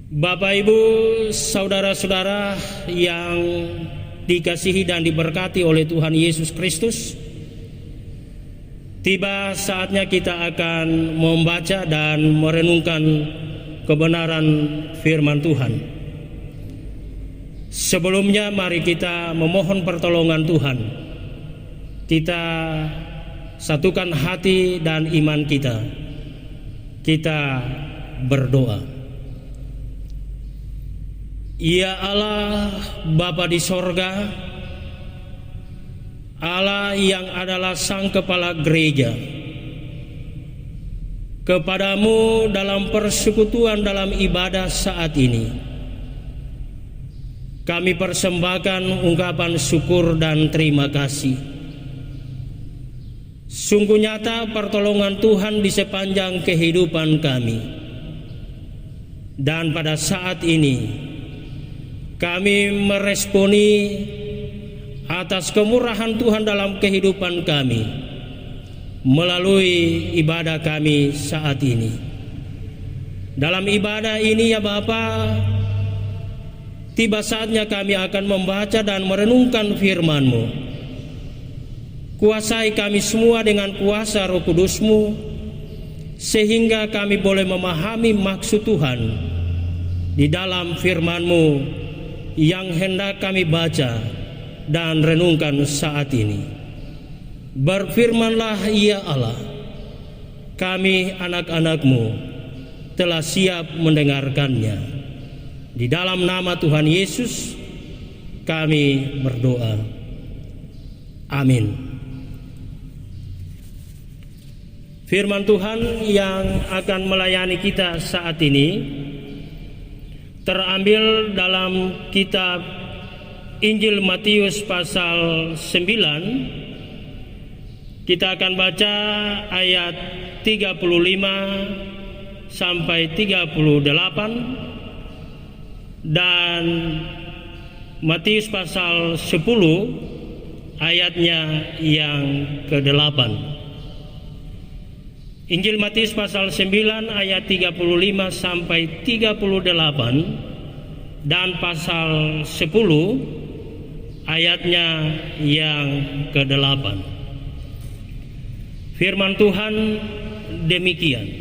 Bapak, Ibu, saudara-saudara yang dikasihi dan diberkati oleh Tuhan Yesus Kristus, tiba saatnya kita akan membaca dan merenungkan kebenaran firman Tuhan. Sebelumnya mari kita memohon pertolongan Tuhan. Kita satukan hati dan iman kita. Kita berdoa. Ya Allah, Bapa di sorga, Allah yang adalah Sang Kepala Gereja, kepadamu dalam persekutuan dalam ibadah saat ini, kami persembahkan ungkapan syukur dan terima kasih. Sungguh nyata pertolongan Tuhan di sepanjang kehidupan kami. Dan pada saat ini kami meresponi atas kemurahan Tuhan dalam kehidupan kami melalui ibadah kami saat ini. Dalam ibadah ini ya Bapa, tiba saatnya kami akan membaca dan merenungkan firman-Mu. Kuasai kami semua dengan kuasa Roh Kudus-Mu, sehingga kami boleh memahami maksud Tuhan di dalam firman-Mu yang hendak kami baca dan renungkan saat ini. Berfirmanlah ya Allah, kami anak-anak-Mu telah siap mendengarkannya. Di dalam nama Tuhan Yesus kami berdoa. Amin. Firman Tuhan yang akan melayani kita saat ini terambil dalam kitab Injil Matius pasal 9. Kita akan baca ayat 35 sampai 38 dan Matius pasal 10 ayatnya yang ke-8. Injil Matius pasal 9 ayat 35 sampai 38 dan pasal 10 ayatnya yang ke-8. Firman Tuhan demikian.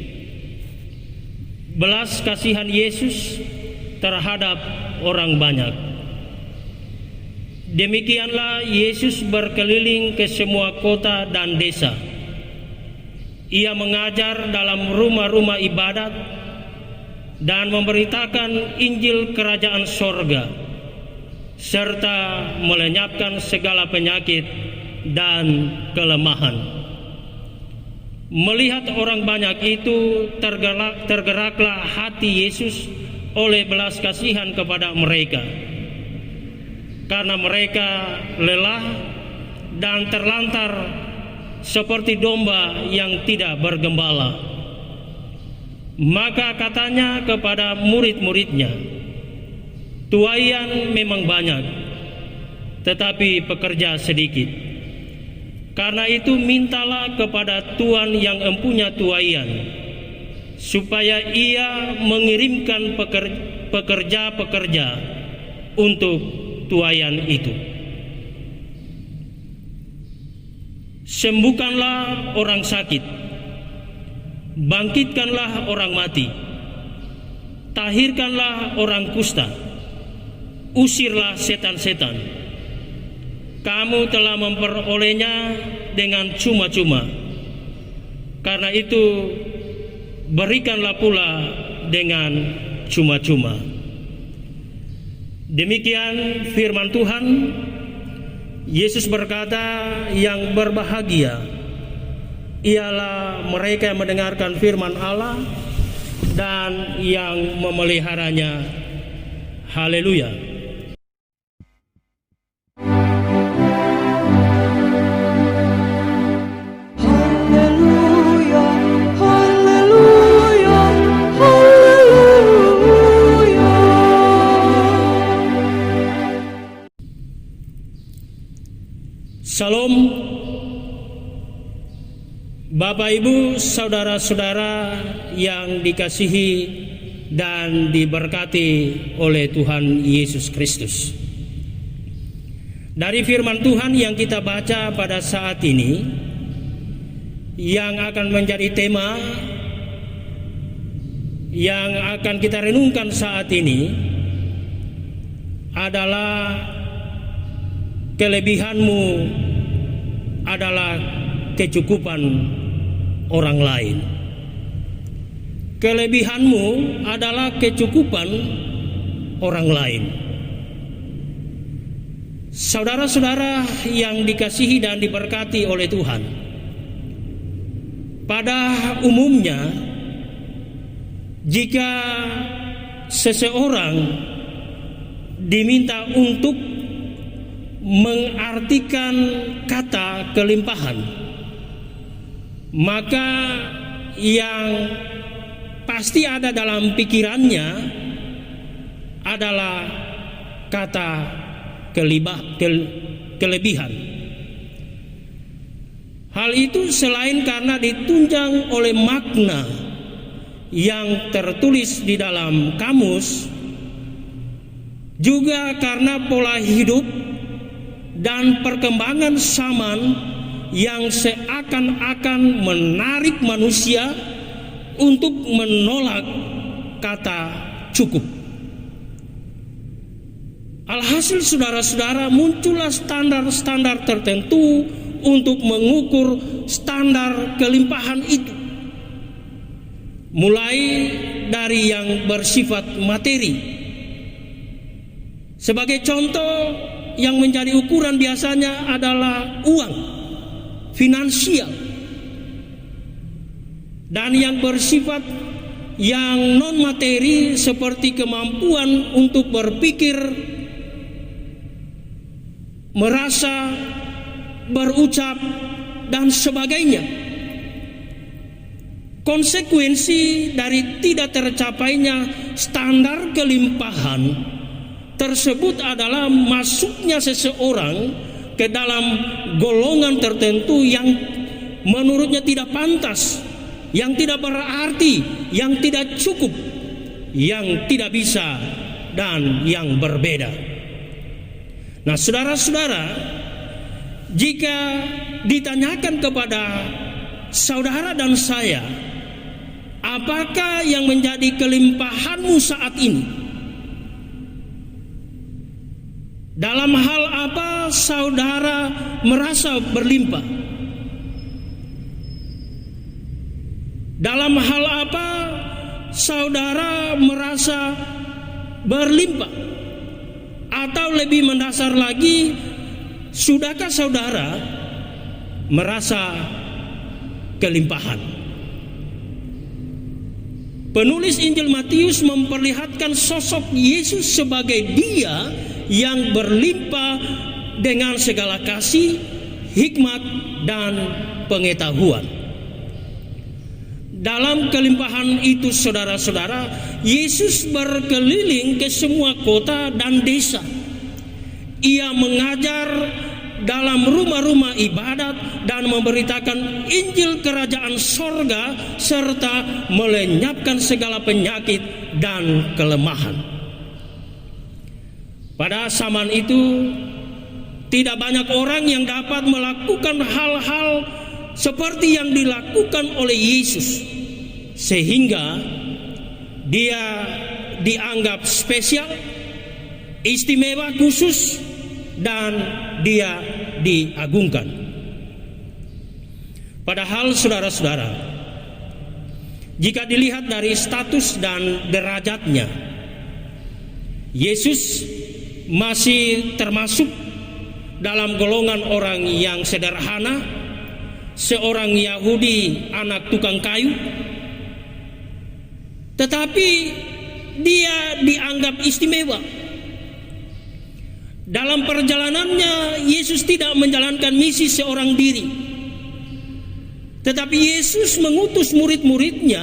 Belas kasihan Yesus terhadap orang banyak. Demikianlah Yesus berkeliling ke semua kota dan desa. Ia mengajar dalam rumah-rumah ibadat dan memberitakan Injil Kerajaan Sorga, serta melenyapkan segala penyakit dan kelemahan. Melihat orang banyak itu, tergeraklah hati Yesus oleh belas kasihan kepada mereka, karena mereka lelah dan terlantar seperti domba yang tidak bergembala. Maka katanya kepada murid-muridnya, tuaian memang banyak, tetapi pekerja sedikit. Karena itu mintalah kepada Tuan yang empunya tuaian, supaya ia mengirimkan pekerja-pekerja untuk tuaian itu. Sembuhkanlah orang sakit, bangkitkanlah orang mati, tahirkanlah orang kusta, usirlah setan-setan. Kamu telah memperolehnya dengan cuma-cuma, karena itu berikanlah pula dengan cuma-cuma. Demikian firman Tuhan. Yesus berkata, yang berbahagia ialah mereka yang mendengarkan firman Allah dan yang memeliharanya. Haleluya. Shalom, Bapak, Ibu, saudara-saudara yang dikasihi dan diberkati oleh Tuhan Yesus Kristus. Dari firman Tuhan yang kita baca pada saat ini, yang akan menjadi tema yang akan kita renungkan saat ini adalah kelebihanmu adalah kecukupan orang lain. Kelebihanmu adalah kecukupan orang lain. Saudara-saudara yang dikasihi dan diberkati oleh Tuhan, pada umumnya jika seseorang diminta untuk mengartikan kata kelimpahan, maka yang pasti ada dalam pikirannya adalah kata kelebihan. Hal itu selain karena ditunjang oleh makna yang tertulis di dalam kamus, juga karena pola hidup dan perkembangan zaman yang seakan-akan menarik manusia untuk menolak kata cukup. Alhasil saudara-saudara, muncullah standar-standar tertentu untuk mengukur standar kelimpahan itu, mulai dari yang bersifat materi. Sebagai contoh, yang menjadi ukuran biasanya adalah uang, finansial. Dan yang bersifat yang non materi seperti kemampuan untuk berpikir, merasa, berucap, dan sebagainya. Konsekuensi dari tidak tercapainya standar kelimpahan tersebut adalah masuknya seseorang ke dalam golongan tertentu yang menurutnya tidak pantas, yang tidak berarti, yang tidak cukup, yang tidak bisa, dan yang berbeda. Nah, saudara-saudara, jika ditanyakan kepada saudara dan saya, apakah yang menjadi kelimpahanmu saat ini? Dalam hal apa saudara merasa berlimpah? Dalam hal apa saudara merasa berlimpah? Atau lebih mendasar lagi, sudahkah saudara merasa kelimpahan? Penulis Injil Matius memperlihatkan sosok Yesus sebagai Dia yang berlimpah dengan segala kasih, hikmat, dan pengetahuan. Dalam kelimpahan itu, saudara-saudara, Yesus berkeliling ke semua kota dan desa. Ia mengajar dalam rumah-rumah ibadat dan memberitakan Injil Kerajaan Sorga serta melenyapkan segala penyakit dan kelemahan. Pada zaman itu, tidak banyak orang yang dapat melakukan hal-hal seperti yang dilakukan oleh Yesus, sehingga Dia dianggap spesial, istimewa, khusus, dan Dia diagungkan. Padahal saudara-saudara, jika dilihat dari status dan derajatnya, Yesus masih termasuk dalam golongan orang yang sederhana, seorang Yahudi anak tukang kayu. Tetapi Dia dianggap istimewa. Dalam perjalanannya, Yesus tidak menjalankan misi seorang diri, tetapi Yesus mengutus murid-muridnya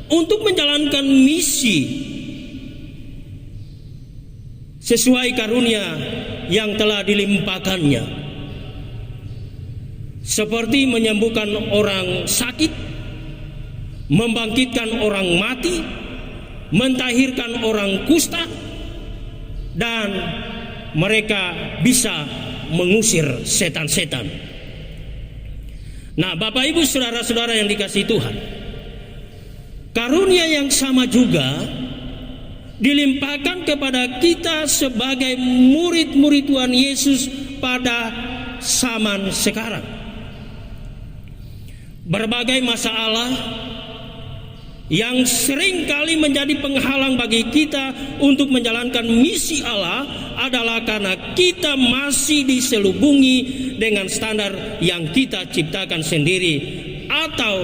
untuk menjalankan misi sesuai karunia yang telah dilimpahkannya, seperti menyembuhkan orang sakit, membangkitkan orang mati, mentahirkan orang kusta, dan mereka bisa mengusir setan-setan. Nah, Bapak Ibu saudara-saudara yang dikasihi Tuhan, karunia yang sama juga dilimpahkan kepada kita sebagai murid-murid Tuhan Yesus pada zaman sekarang. Berbagai masalah yang sering kali menjadi penghalang bagi kita untuk menjalankan misi Allah adalah karena kita masih diselubungi dengan standar yang kita ciptakan sendiri atau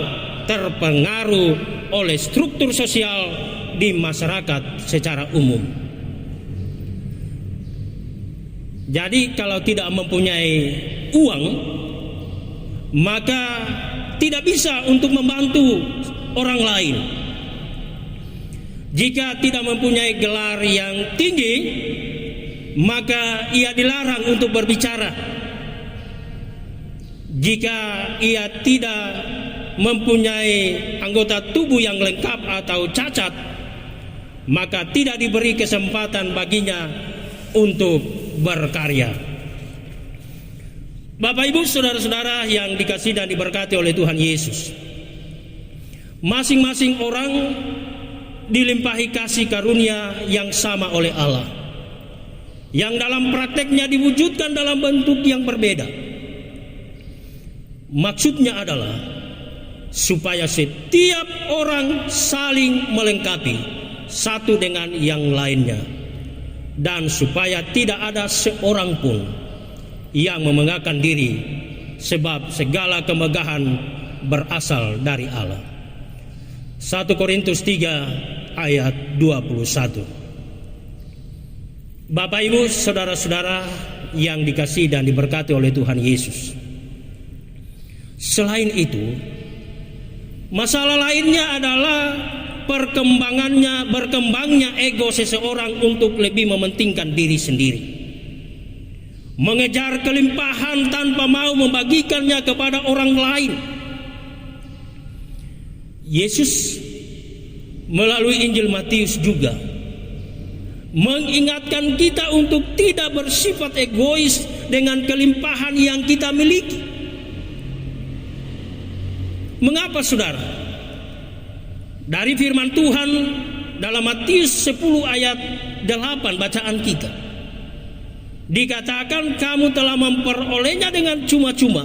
terpengaruh oleh struktur sosial di masyarakat secara umum. Jadi kalau tidak mempunyai uang, maka tidak bisa untuk membantu orang lain. Jika tidak mempunyai gelar yang tinggi, maka ia dilarang untuk berbicara. Jika ia tidak mempunyai anggota tubuh yang lengkap atau cacat, maka tidak diberi kesempatan baginya untuk berkarya. Bapak Ibu saudara-saudara yang dikasihi dan diberkati oleh Tuhan Yesus, masing-masing orang dilimpahi kasih karunia yang sama oleh Allah, yang dalam prakteknya diwujudkan dalam bentuk yang berbeda. Maksudnya adalah supaya setiap orang saling melengkapi satu dengan yang lainnya, dan supaya tidak ada seorang pun yang memegahkan diri, sebab segala kemegahan berasal dari Allah. 1 Korintus 3 ayat 21. Bapak Ibu saudara-saudara yang dikasihi dan diberkati oleh Tuhan Yesus, selain itu, masalah lainnya adalah berkembangnya ego seseorang untuk lebih mementingkan diri sendiri, mengejar kelimpahan tanpa mau membagikannya kepada orang lain. Yesus melalui Injil Matius juga mengingatkan kita untuk tidak bersifat egois dengan kelimpahan yang kita miliki. Mengapa, saudara? Dari firman Tuhan dalam Matius 10 ayat 8 bacaan kita, dikatakan kamu telah memperolehnya dengan cuma-cuma,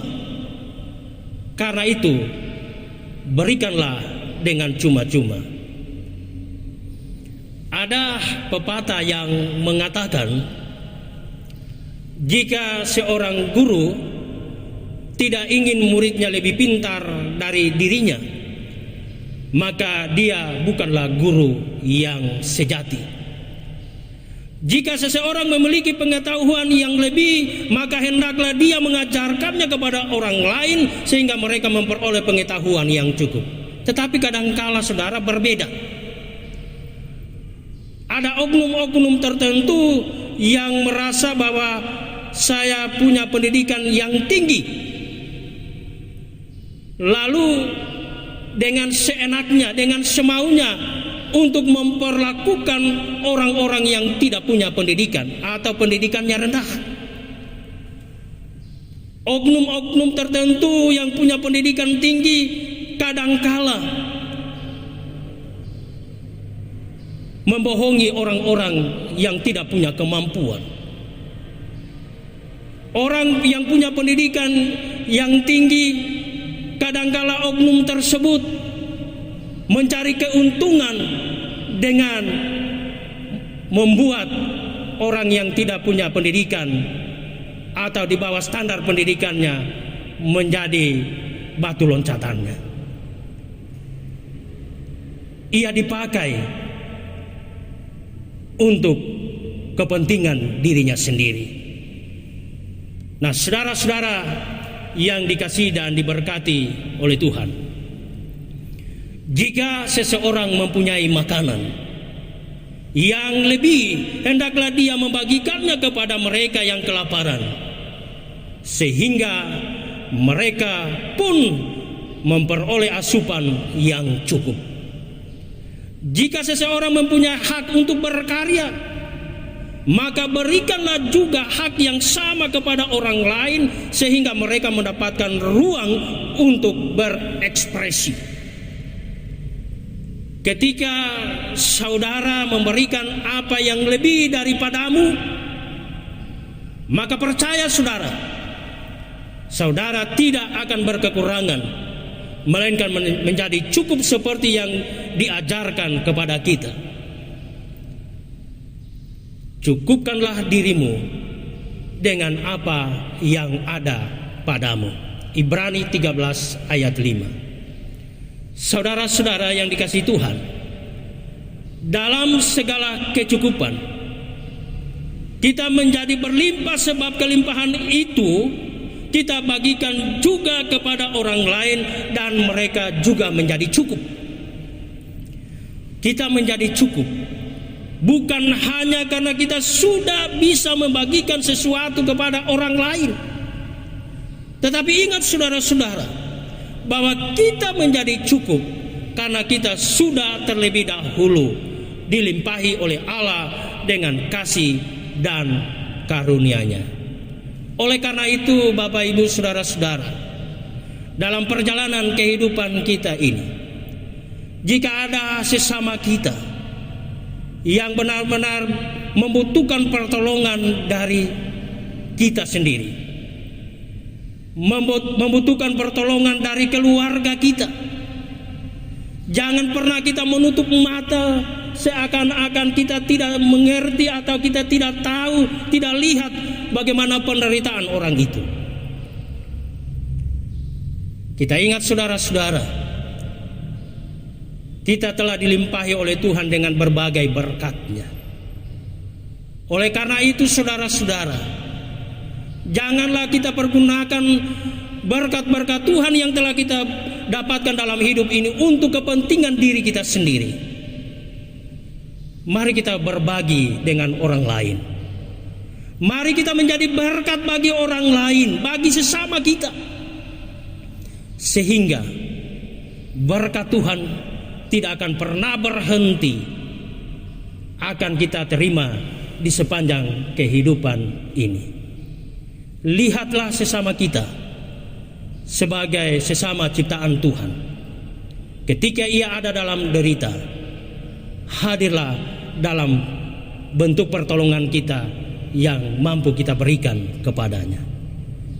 karena itu berikanlah dengan cuma-cuma. Ada pepatah yang mengatakan, jika seorang guru tidak ingin muridnya lebih pintar dari dirinya, maka dia bukanlah guru yang sejati. Jika seseorang memiliki pengetahuan yang lebih, maka hendaklah dia mengajarkannya kepada orang lain sehingga mereka memperoleh pengetahuan yang cukup. Tetapi kadangkala saudara berbeda. Ada oknum-oknum tertentu yang merasa bahwa saya punya pendidikan yang tinggi, lalu dengan seenaknya, dengan semaunya untuk memperlakukan orang-orang yang tidak punya pendidikan atau pendidikannya rendah. Oknum-oknum tertentu yang punya pendidikan tinggi kadangkala membohongi orang-orang yang tidak punya kemampuan. Orang yang punya pendidikan yang tinggi, kadangkala oknum tersebut mencari keuntungan dengan membuat orang yang tidak punya pendidikan atau di bawah standar pendidikannya menjadi batu loncatannya. Ia dipakai untuk kepentingan dirinya sendiri. Nah, saudara-saudara yang dikasihi dan diberkati oleh Tuhan, jika seseorang mempunyai makanan yang lebih, hendaklah dia membagikannya kepada mereka yang kelaparan, sehingga mereka pun memperoleh asupan yang cukup. Jika seseorang mempunyai hak untuk berkarya, maka berikanlah juga hak yang sama kepada orang lain sehingga mereka mendapatkan ruang untuk berekspresi. Ketika saudara memberikan apa yang lebih daripadamu, maka percaya saudara, saudara tidak akan berkekurangan, melainkan menjadi cukup seperti yang diajarkan kepada kita. Cukupkanlah dirimu dengan apa yang ada padamu. Ibrani 13 ayat 5. Saudara-saudara yang dikasihi Tuhan, dalam segala kecukupan kita menjadi berlimpah, sebab kelimpahan itu kita bagikan juga kepada orang lain dan mereka juga menjadi cukup. Kita menjadi cukup bukan hanya karena kita sudah bisa membagikan sesuatu kepada orang lain, tetapi ingat saudara-saudara, bahwa kita menjadi cukup karena kita sudah terlebih dahulu dilimpahi oleh Allah dengan kasih dan karunia-Nya. Oleh karena itu, Bapak Ibu saudara-saudara, dalam perjalanan kehidupan kita ini, jika ada sesama kita yang benar-benar membutuhkan pertolongan dari kita sendiri, membutuhkan pertolongan dari keluarga kita, jangan pernah kita menutup mata seakan-akan kita tidak mengerti atau kita tidak tahu, tidak lihat bagaimana penderitaan orang itu. Kita ingat saudara-saudara, kita telah dilimpahi oleh Tuhan dengan berbagai berkat-Nya. Oleh karena itu saudara-saudara, janganlah kita pergunakan berkat-berkat Tuhan yang telah kita dapatkan dalam hidup ini untuk kepentingan diri kita sendiri. Mari kita berbagi dengan orang lain. Mari kita menjadi berkat bagi orang lain, bagi sesama kita, sehingga berkat Tuhan tidak akan pernah berhenti, akan kita terima di sepanjang kehidupan ini. Lihatlah sesama kita sebagai sesama ciptaan Tuhan. Ketika ia ada dalam derita, hadirlah dalam bentuk pertolongan kita yang mampu kita berikan kepadanya,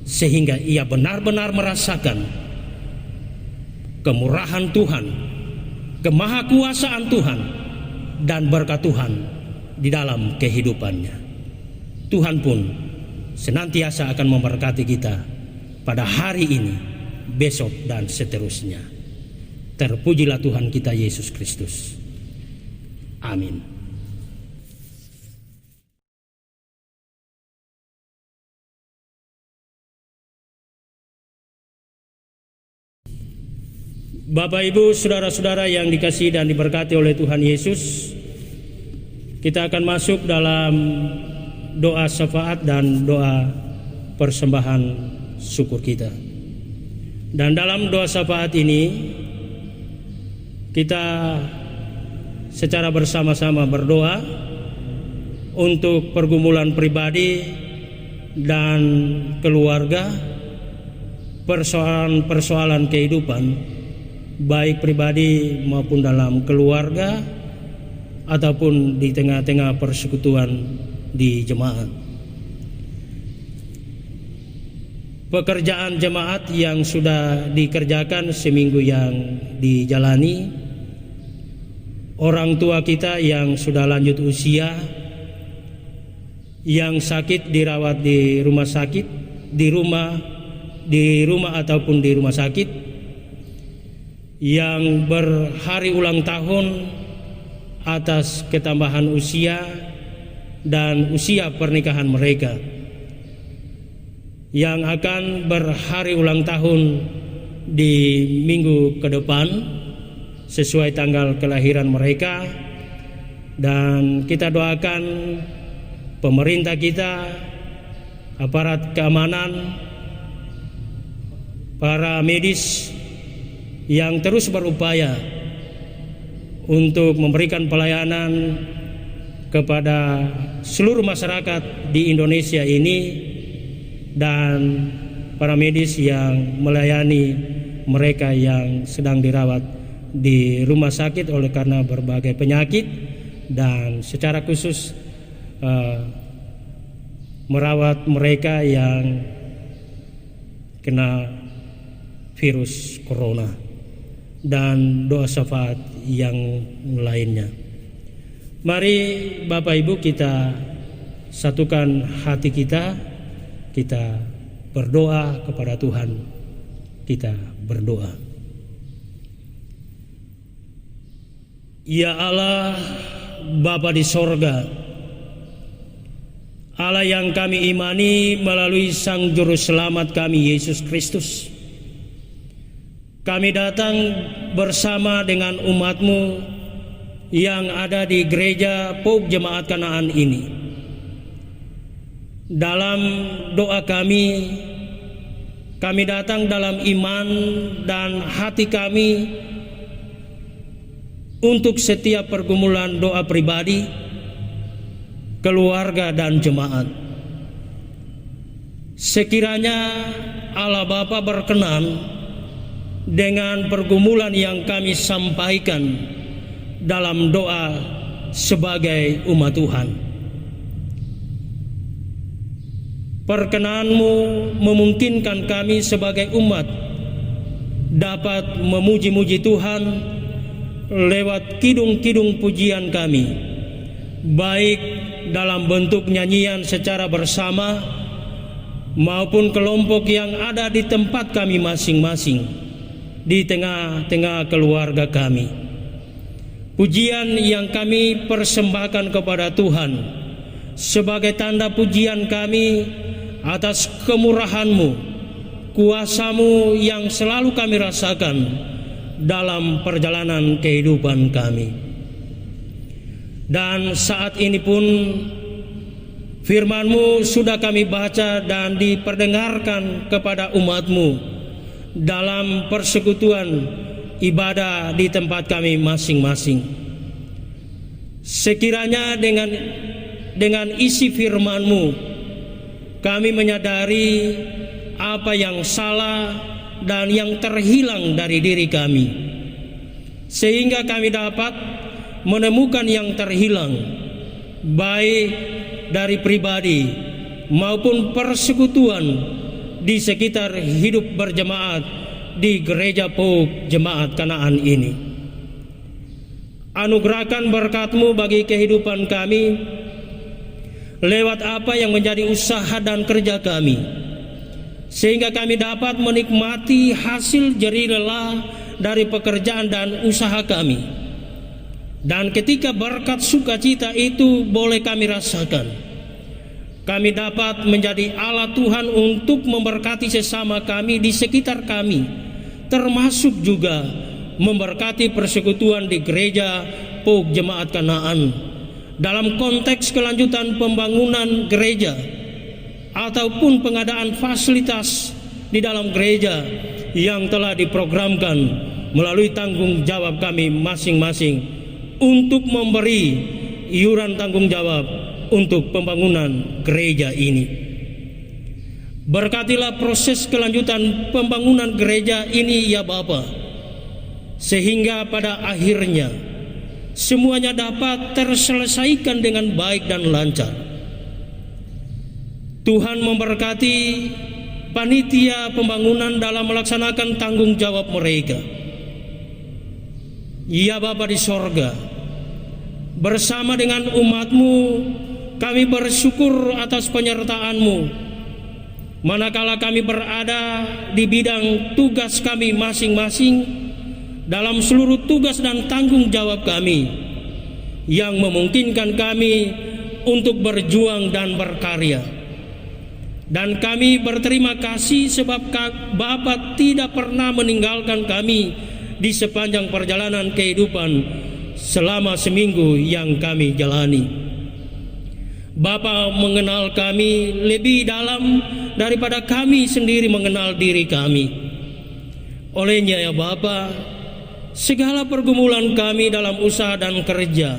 sehingga ia benar-benar merasakan kemurahan Tuhan, kemahakuasaan Tuhan, dan berkat Tuhan di dalam kehidupannya. Tuhan pun senantiasa akan memberkati kita pada hari ini, besok, dan seterusnya. Terpujilah Tuhan kita Yesus Kristus. Amin. Bapak Ibu saudara-saudara yang dikasihi dan diberkati oleh Tuhan Yesus, kita akan masuk dalam doa syafaat dan doa persembahan syukur kita. Dan dalam doa syafaat ini kita secara bersama-sama berdoa untuk pergumulan pribadi dan keluarga, persoalan-persoalan kehidupan, baik pribadi maupun dalam keluarga ataupun di tengah-tengah persekutuan di jemaat. Pekerjaan jemaat yang sudah dikerjakan seminggu yang dijalani, orang tua kita yang sudah lanjut usia, yang sakit dirawat di rumah sakit, di rumah ataupun di rumah sakit, yang berhari ulang tahun atas ketambahan usia dan usia pernikahan mereka, yang akan berhari ulang tahun di minggu ke depan sesuai tanggal kelahiran mereka. Dan kita doakan pemerintah kita, aparat keamanan, para medis yang terus berupaya untuk memberikan pelayanan kepada seluruh masyarakat di Indonesia ini, dan para medis yang melayani mereka yang sedang dirawat di rumah sakit oleh karena berbagai penyakit, dan secara khusus merawat mereka yang kena virus corona, dan doa syafaat yang lainnya. Mari Bapak Ibu kita satukan hati kita berdoa kepada Tuhan. Kita berdoa. Ya Allah, Bapa di sorga, Allah yang kami imani melalui Sang Juru Selamat kami Yesus Kristus, kami datang bersama dengan umat-Mu yang ada di gereja POUK Jemaat Kanaan ini. Dalam doa kami datang dalam iman dan hati kami untuk setiap pergumulan doa pribadi, keluarga dan jemaat. Sekiranya Allah Bapa berkenan dengan pergumulan yang kami sampaikan dalam doa sebagai umat Tuhan. Perkenan-Mu memungkinkan kami sebagai umat dapat memuji-muji Tuhan lewat kidung-kidung pujian kami, baik dalam bentuk nyanyian secara bersama maupun kelompok yang ada di tempat kami masing-masing, di tengah-tengah keluarga kami. Pujian yang kami persembahkan kepada Tuhan sebagai tanda pujian kami atas kemurahan-Mu, kuasa-Mu yang selalu kami rasakan dalam perjalanan kehidupan kami. Dan saat ini pun firman-Mu sudah kami baca dan diperdengarkan kepada umat-Mu dalam persekutuan ibadah di tempat kami masing-masing. Sekiranya dengan isi firman-Mu kami menyadari apa yang salah dan yang terhilang dari diri kami, sehingga kami dapat menemukan yang terhilang baik dari pribadi maupun persekutuan di sekitar hidup berjemaat di gereja POUK Jemaat Kanaan ini. Anugerahkan berkat-Mu bagi kehidupan kami lewat apa yang menjadi usaha dan kerja kami, sehingga kami dapat menikmati hasil jerih lelah dari pekerjaan dan usaha kami. Dan ketika berkat sukacita itu boleh kami rasakan, kami dapat menjadi alat Tuhan untuk memberkati sesama kami di sekitar kami, termasuk juga memberkati persekutuan di gereja POUK Jemaat Kanaan dalam konteks kelanjutan pembangunan gereja ataupun pengadaan fasilitas di dalam gereja yang telah diprogramkan melalui tanggung jawab kami masing-masing untuk memberi iuran tanggung jawab untuk pembangunan gereja ini. Berkatilah proses kelanjutan pembangunan gereja ini ya Bapa, sehingga pada akhirnya semuanya dapat terselesaikan dengan baik dan lancar. Tuhan memberkati panitia pembangunan dalam melaksanakan tanggung jawab mereka. Ya Bapa di sorga, bersama dengan umat-Mu kami bersyukur atas penyertaan-Mu manakala kami berada di bidang tugas kami masing-masing dalam seluruh tugas dan tanggung jawab kami yang memungkinkan kami untuk berjuang dan berkarya. Dan kami berterima kasih sebab Bapa tidak pernah meninggalkan kami di sepanjang perjalanan kehidupan selama seminggu yang kami jalani. Bapa mengenal kami lebih dalam daripada kami sendiri mengenal diri kami. Olehnya ya Bapa, segala pergumulan kami dalam usaha dan kerja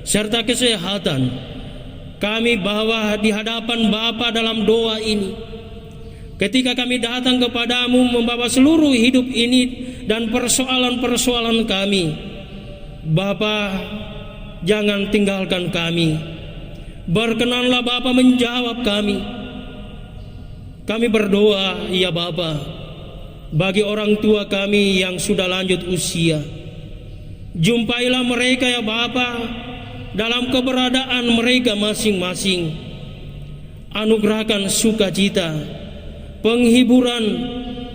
serta kesehatan, kami bawa di hadapan Bapa dalam doa ini. Ketika kami datang kepadamu membawa seluruh hidup ini dan persoalan-persoalan kami, Bapa, jangan tinggalkan kami. Berkenanlah Bapa menjawab kami. Kami berdoa, ya Bapa, bagi orang tua kami yang sudah lanjut usia. Jumpailah mereka ya Bapa dalam keberadaan mereka masing-masing. Anugerahkan sukacita, penghiburan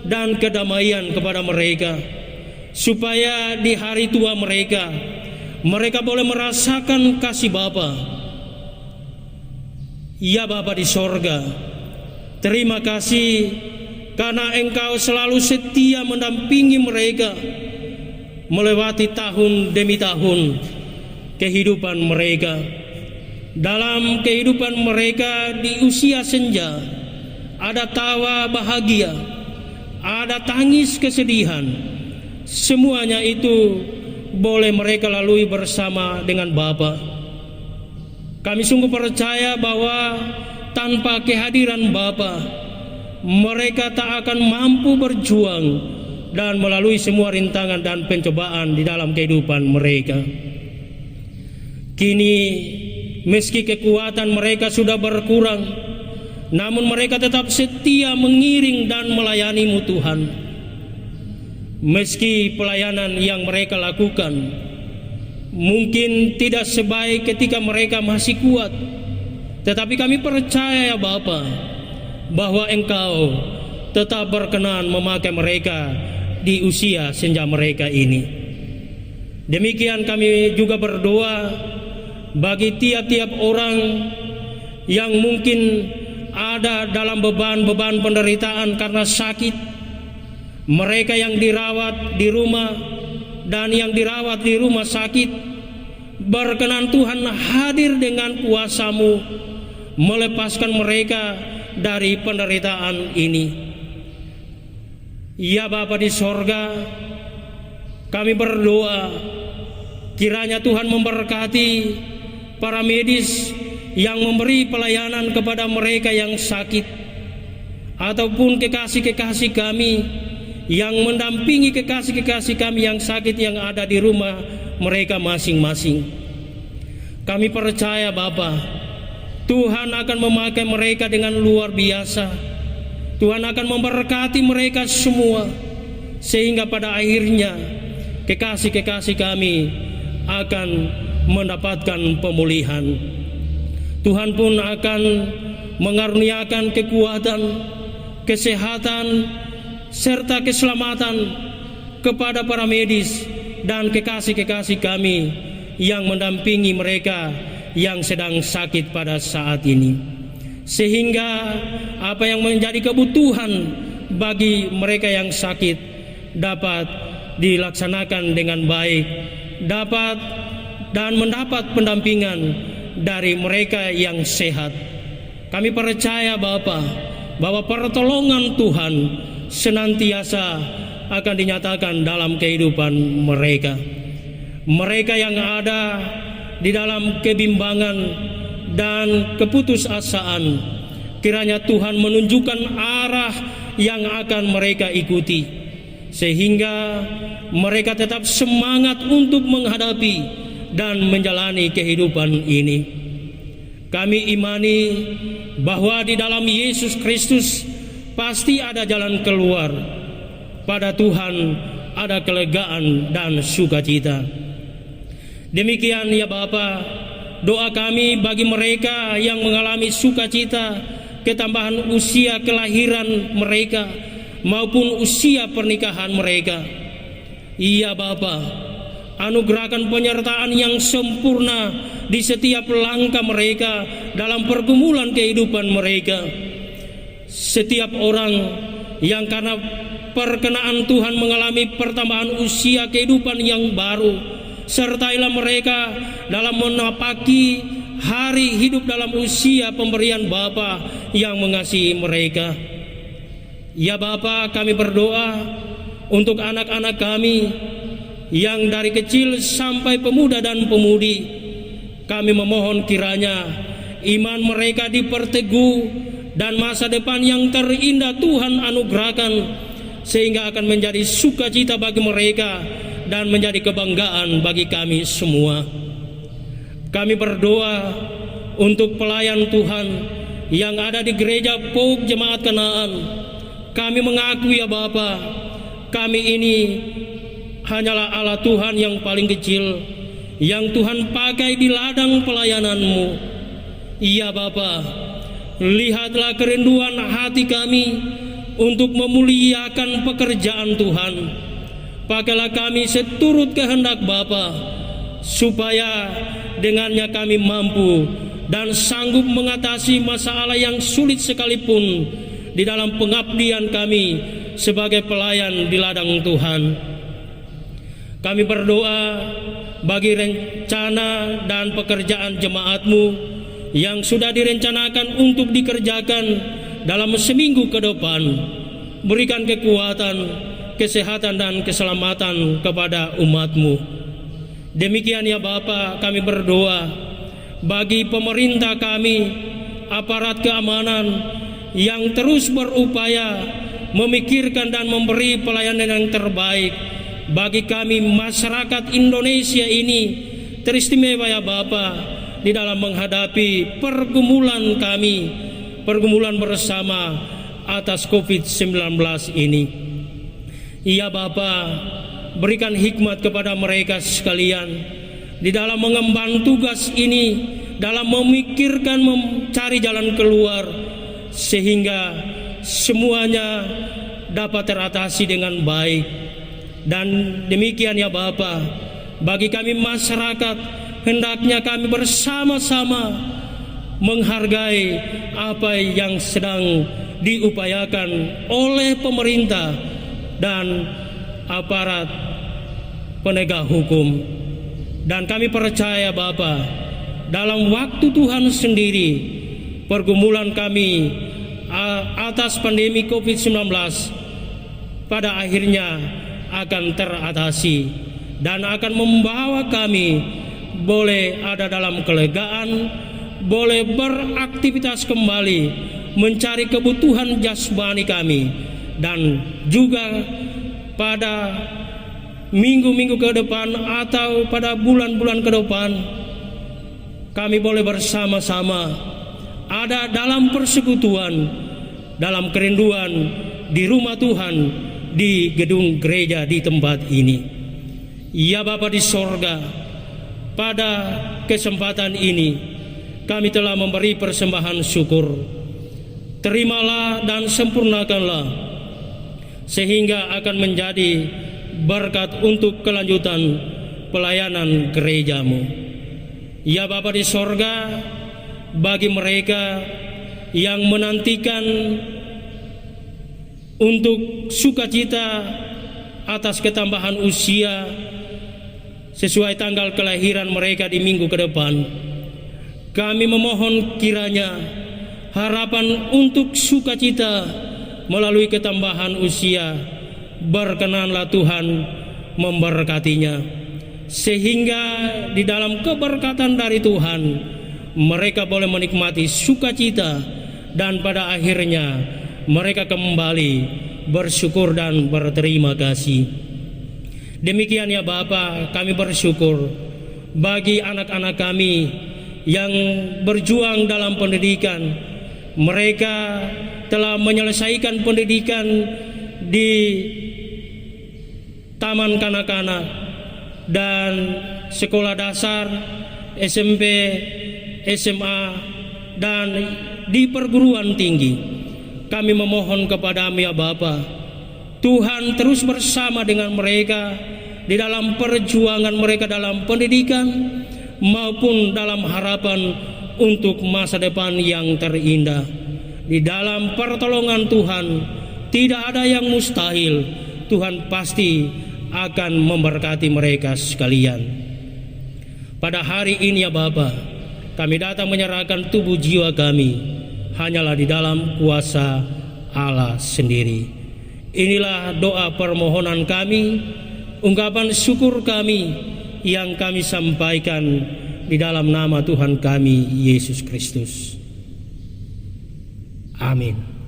dan kedamaian kepada mereka, supaya di hari tua mereka boleh merasakan kasih Bapa. Ya Bapa di sorga, terima kasih karena Engkau selalu setia mendampingi mereka melewati tahun demi tahun kehidupan mereka. Dalam kehidupan mereka di usia senja, ada tawa bahagia, ada tangis kesedihan. Semuanya itu boleh mereka lalui bersama dengan Bapa. Kami sungguh percaya bahwa tanpa kehadiran Bapa, mereka tak akan mampu berjuang dan melalui semua rintangan dan pencobaan di dalam kehidupan mereka. Kini meski kekuatan mereka sudah berkurang, namun mereka tetap setia mengiring dan melayani-Mu Tuhan. Meski pelayanan yang mereka lakukan mungkin tidak sebaik ketika mereka masih kuat, tetapi kami percaya ya Bapa, bahwa Engkau tetap berkenan memakai mereka di usia senja mereka ini. Demikian kami juga berdoa bagi tiap-tiap orang yang mungkin ada dalam beban-beban penderitaan karena sakit, mereka yang dirawat di rumah dan yang dirawat di rumah sakit. Berkenan Tuhan hadir dengan kuasa-Mu melepaskan mereka dari penderitaan ini. Ya Bapa di sorga, kami berdoa kiranya Tuhan memberkati para medis yang memberi pelayanan kepada mereka yang sakit, ataupun kekasih-kekasih kami yang mendampingi kekasih-kekasih kami yang sakit yang ada di rumah mereka masing-masing. Kami percaya Bapa, Tuhan akan memakai mereka dengan luar biasa. Tuhan akan memberkati mereka semua, sehingga pada akhirnya kekasih-kekasih kami akan mendapatkan pemulihan. Tuhan pun akan mengaruniakan kekuatan, kesehatan, serta keselamatan kepada para medis dan kekasih-kekasih kami yang mendampingi mereka yang sedang sakit pada saat ini, sehingga apa yang menjadi kebutuhan bagi mereka yang sakit dapat dilaksanakan dengan baik, dapat dan mendapat pendampingan dari mereka yang sehat. Kami percaya Bapa, bahwa pertolongan Tuhan senantiasa akan dinyatakan dalam kehidupan mereka. Mereka yang ada di dalam kebimbangan dan keputusasaan, kiranya Tuhan menunjukkan arah yang akan mereka ikuti, sehingga mereka tetap semangat untuk menghadapi dan menjalani kehidupan ini. Kami imani bahwa di dalam Yesus Kristus pasti ada jalan keluar. Pada Tuhan ada kelegaan dan sukacita. Demikian ya Bapa, doa kami bagi mereka yang mengalami sukacita ketambahan usia kelahiran mereka maupun usia pernikahan mereka. Iya Bapa, anugerahkan penyertaan yang sempurna di setiap langkah mereka dalam pergumulan kehidupan mereka. Setiap orang yang karena perkenaan Tuhan mengalami pertambahan usia kehidupan yang baru, sertailah mereka dalam menapaki hari hidup dalam usia pemberian Bapa yang mengasihi mereka. Ya Bapa, kami berdoa untuk anak-anak kami yang dari kecil sampai pemuda dan pemudi. Kami memohon kiranya iman mereka diperteguh dan masa depan yang terindah Tuhan anugerahkan, sehingga akan menjadi sukacita bagi mereka dan menjadi kebanggaan bagi kami semua. Kami berdoa untuk pelayan Tuhan yang ada di gereja POG Jemaat Kanaan. Kami mengakui ya Bapa, kami ini hanyalah Allah Tuhan yang paling kecil yang Tuhan pakai di ladang pelayanan-Mu. Iya Bapa, lihatlah kerinduan hati kami untuk memuliakan pekerjaan Tuhan. Pakailah kami seturut kehendak Bapa, supaya dengannya kami mampu dan sanggup mengatasi masalah yang sulit sekalipun di dalam pengabdian kami sebagai pelayan di ladang Tuhan. Kami berdoa bagi rencana dan pekerjaan jemaat-Mu yang sudah direncanakan untuk dikerjakan dalam seminggu ke depan. Berikan kekuatan, kesehatan dan keselamatan kepada umat-Mu. Demikian ya Bapa, kami berdoa bagi pemerintah kami, aparat keamanan yang terus berupaya memikirkan dan memberi pelayanan yang terbaik bagi kami masyarakat Indonesia ini. Teristimewa ya Bapa di dalam menghadapi pergumulan kami, pergumulan bersama atas COVID-19 ini. Ya Bapa, berikan hikmat kepada mereka sekalian di dalam mengemban tugas ini, dalam memikirkan mencari jalan keluar, sehingga semuanya dapat teratasi dengan baik. Dan demikian ya Bapa, bagi kami masyarakat, hendaknya kami bersama-sama menghargai apa yang sedang diupayakan oleh pemerintah dan aparat penegak hukum. Dan kami percaya Bapa, dalam waktu Tuhan sendiri, pergumulan kami atas pandemi COVID-19 pada akhirnya akan teratasi dan akan membawa kami boleh ada dalam kelegaan, boleh beraktivitas kembali, mencari kebutuhan jasmani kami, dan juga pada minggu-minggu ke depan atau pada bulan-bulan ke depan kami boleh bersama-sama ada dalam persekutuan, dalam kerinduan di rumah Tuhan, di gedung gereja di tempat ini. Ya Bapa di sorga, pada kesempatan ini kami telah memberi persembahan syukur. Terimalah dan sempurnakanlah, sehingga akan menjadi berkat untuk kelanjutan pelayanan gereja-Mu. Ya Bapa di sorga, bagi mereka yang menantikan untuk sukacita atas ketambahan usia sesuai tanggal kelahiran mereka di minggu ke depan, kami memohon kiranya harapan untuk sukacita melalui ketambahan usia, berkenanlah Tuhan memberkatinya, sehingga di dalam keberkatan dari Tuhan mereka boleh menikmati sukacita, dan pada akhirnya mereka kembali bersyukur dan berterima kasih. Demikian ya Bapa, kami bersyukur bagi anak-anak kami yang berjuang dalam pendidikan. Mereka telah menyelesaikan pendidikan di taman kanak-kanak dan sekolah dasar, SMP, SMA, dan di perguruan tinggi. Kami memohon kepada-Mu ya Bapa, Tuhan terus bersama dengan mereka di dalam perjuangan mereka dalam pendidikan maupun dalam harapan untuk masa depan yang terindah. Di dalam pertolongan Tuhan tidak ada yang mustahil. Tuhan pasti akan memberkati mereka sekalian. Pada hari ini ya Bapa, kami datang menyerahkan tubuh jiwa kami hanyalah di dalam kuasa Allah sendiri. Inilah doa permohonan kami ungkapan syukur kami yang kami sampaikan di dalam nama Tuhan kami Yesus Kristus. Amin.